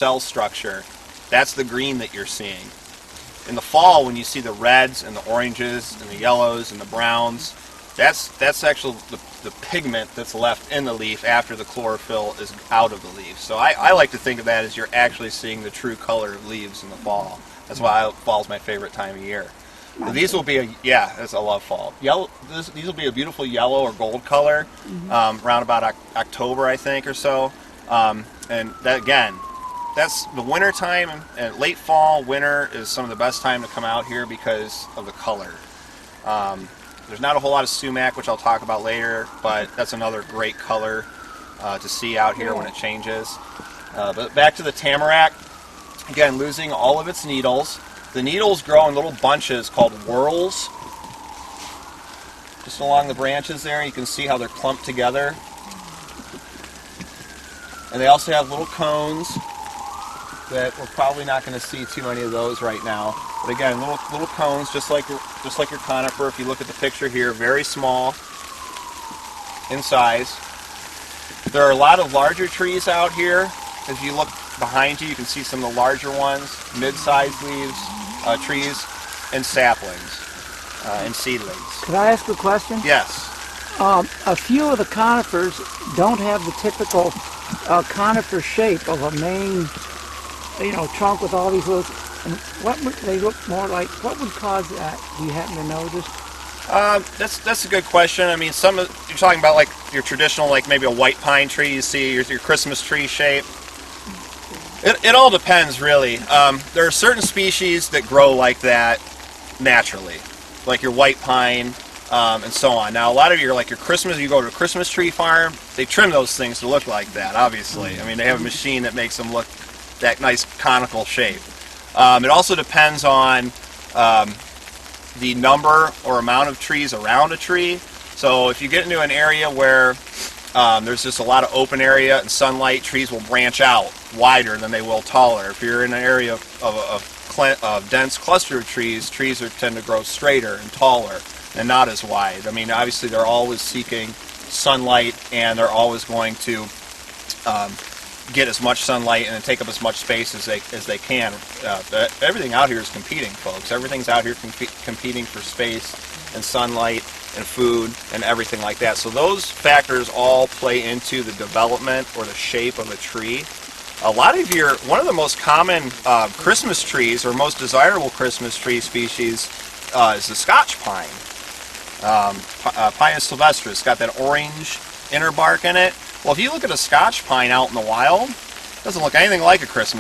cell structure. That's the green that you're seeing. In the fall, when you see the reds and the oranges and the yellows and the browns, that's actually the pigment that's left in the leaf after the chlorophyll is out of the leaf. So I like to think of that as you're actually seeing the true color of leaves in the fall. That's why fall's my favorite time of year. So these will be I love fall. These will be a beautiful yellow or gold color, around about October, I think, or so. And that, again, that's the winter time, and late fall, winter is some of the best time to come out here because of the color. There's not a whole lot of sumac, which I'll talk about later, but that's another great color to see out here when it changes. But back to the tamarack, again, losing all of its needles. The needles grow in little bunches called whorls. Just along the branches there, you can see how they're clumped together. And they also have little cones that we're probably not going to see too many of those right now. But again, little cones, just like your conifer. If you look at the picture here, very small in size. There are a lot of larger trees out here. As you look behind you, you can see some of the larger ones, mid-sized trees, and saplings and seedlings. Could I ask a question? Yes. A few of the conifers don't have the typical conifer shape of a main, trunk with all these little. And they look more like? What would cause that? Do you happen to know this? That's a good question. I mean, you're talking about like your traditional, like maybe a white pine tree. You see your Christmas tree shape. It all depends, really. There are certain species that grow like that naturally, like your white pine and so on. Now, a lot of your Christmas, you go to a Christmas tree farm, they trim those things to look like that, obviously. I mean, they have a machine that makes them look that nice conical shape. It also depends on the number or amount of trees around a tree. So if you get into an area where there's just a lot of open area and sunlight, trees will branch out wider than they will taller. If you're in an area of dense cluster of trees tend to grow straighter and taller and not as wide. I mean, obviously they're always seeking sunlight, and they're always going to get as much sunlight and take up as much space as they can. Everything out here is competing, folks. Everything's out here competing for space and sunlight and food and everything like that. So those factors all play into the development or the shape of a tree. One of the most common Christmas trees, or most desirable Christmas tree species, is the Scotch pine. Pinus sylvestris. It's got that orange inner bark in it. Well, if you look at a Scotch pine out in the wild, it doesn't look anything like a Christmas